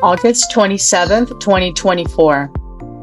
August 27th, 2024.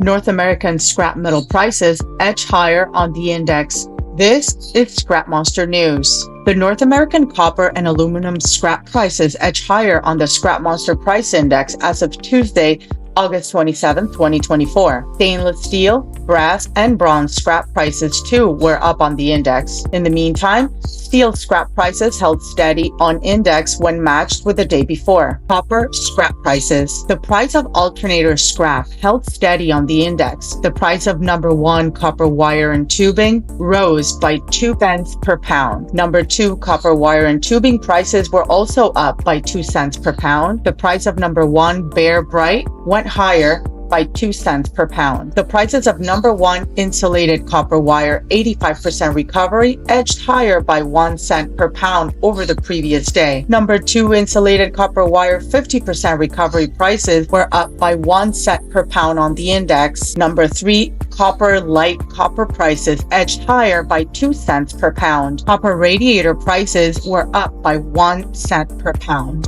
North American scrap metal prices edge higher on the index. This is ScrapMonster News. The North American copper and aluminum scrap prices edge higher on the ScrapMonster Price Index as of Tuesday, August 27, 2024. Stainless steel, brass, and bronze scrap prices too were up on the index. In the meantime, steel scrap prices held steady on index when matched with the day before. Copper scrap prices. The price of alternator scrap held steady on the index. The price of number 1 copper wire and tubing rose by 2 cents per pound. Number 2 copper wire and tubing prices were also up by 2 cents per pound. The price of number 1 bare bright went higher by 2 cents per pound. The prices of number 1 insulated copper wire 85% recovery edged higher by 1 cent per pound over the previous day. Number 2 insulated copper wire 50% recovery prices were up by 1 cent per pound on the index. Number 3 copper light copper prices edged higher by 2 cents per pound. Copper radiator prices were up by 1 cent per pound.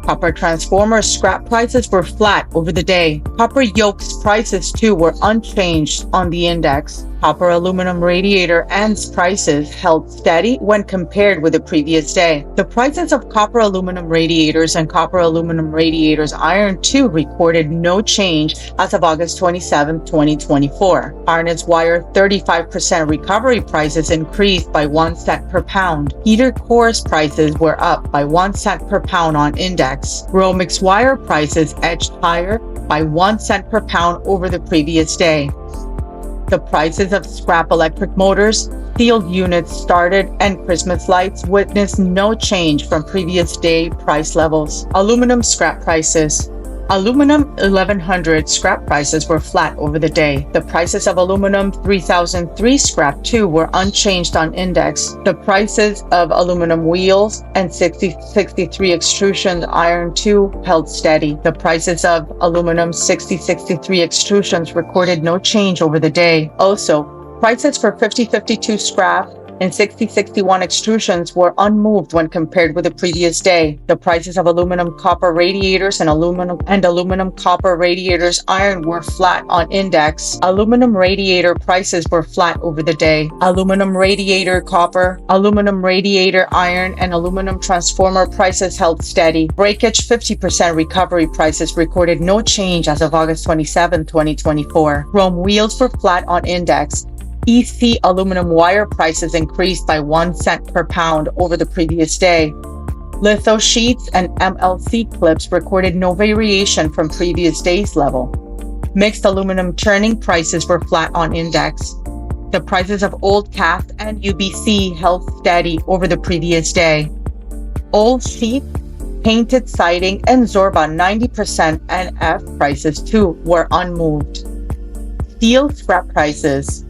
Copper transformer scrap prices were flat over the day. Copper yokes prices too were unchanged on the index. Copper aluminum radiator ends prices held steady when compared with the previous day. The prices of copper aluminum radiators and copper aluminum radiators iron too recorded no change as of August 27, 2024. Harness wire 35% recovery prices increased by 1 cent per pound. Heater cores prices were up by 1 cent per pound on index. Romix wire prices edged higher by 1 cent per pound over the previous day. The prices of scrap electric motors, steel units started, and Christmas lights witnessed no change from previous day price levels. Aluminum scrap prices. Aluminum 1100 scrap prices were flat over the day. The prices of aluminum 3003 scrap too were unchanged on index. The prices of aluminum wheels and 6063 extrusion iron too held steady. The prices of aluminum 6063 extrusions recorded no change over the day. Also, prices for 5052 scrap and 6061 extrusions were unmoved when compared with the previous day. The prices of aluminum copper radiators and aluminum copper radiators iron were flat on index. Aluminum radiator prices were flat over the day. Aluminum radiator copper, aluminum radiator iron, and aluminum transformer prices held steady. Breakage 50% recovery prices recorded no change as of August 27, 2024. Chrome wheels were flat on index. EC aluminum wire prices increased by 1 cent per pound over the previous day. Litho sheets and MLC clips recorded no variation from previous day's level. Mixed aluminum turning prices were flat on index. The prices of old cast and UBC held steady over the previous day. Old sheet, painted siding, and Zorba 90% NF prices too were unmoved. Steel scrap prices.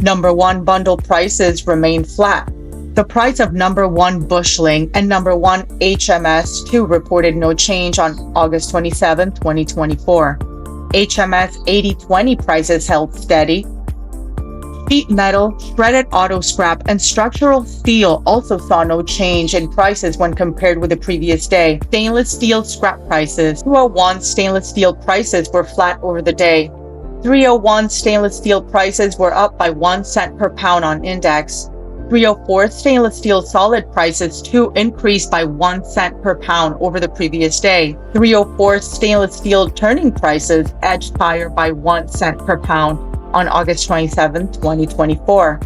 Number 1 bundle prices remained flat. The price of number 1 busheling and number 1 HMS2 reported no change on August 27, 2024. HMS 8020 prices held steady. Sheet metal, shredded auto scrap, and structural steel also saw no change in prices when compared with the previous day. Stainless steel scrap prices. 201 stainless steel prices were flat over the day. 301 stainless steel prices were up by 1 cent per pound on index. 304 stainless steel solid prices too increased by 1 cent per pound over the previous day. 304 stainless steel turning prices edged higher by 1 cent per pound on August 27, 2024.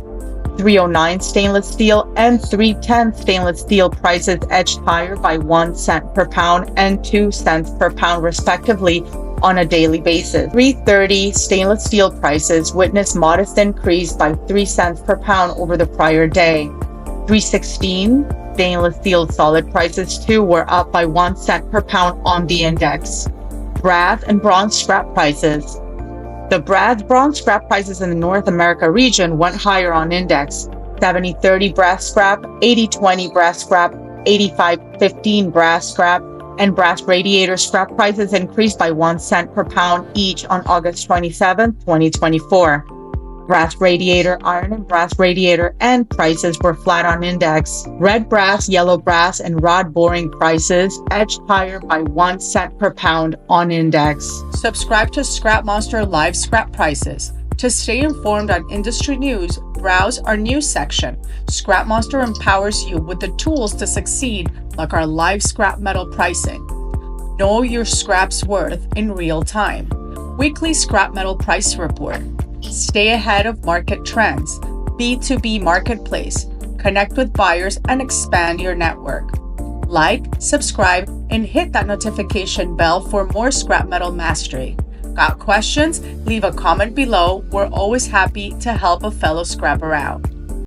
309 stainless steel and 310 stainless steel prices edged higher by 1 cent per pound and 2 cents per pound respectively on a daily basis. 330 stainless steel prices witnessed modest increase by 3 cents per pound over the prior day. 316 stainless steel solid prices too were up by 1 cent per pound on the index. Brass and bronze scrap prices. The bronze scrap prices in the North America region went higher on index. 7030 brass scrap, 8020 brass scrap, 8515 brass scrap, and brass radiator scrap prices increased by 1 cent per pound each on August 27, 2024. Brass radiator, iron and brass radiator, and prices were flat on index. Red brass, yellow brass, and rod boring prices edged higher by 1 cent per pound on index. Subscribe to ScrapMonster Live Scrap Prices. To stay informed on industry news, browse our news section. ScrapMonster empowers you with the tools to succeed, like our live scrap metal pricing. Know your scrap's worth in real time. Weekly scrap metal price report. Stay ahead of market trends. B2B marketplace. Connect with buyers and expand your network. Like, subscribe, and hit that notification bell for more scrap metal mastery. Got questions? Leave a comment below. We're always happy to help a fellow scrapper out.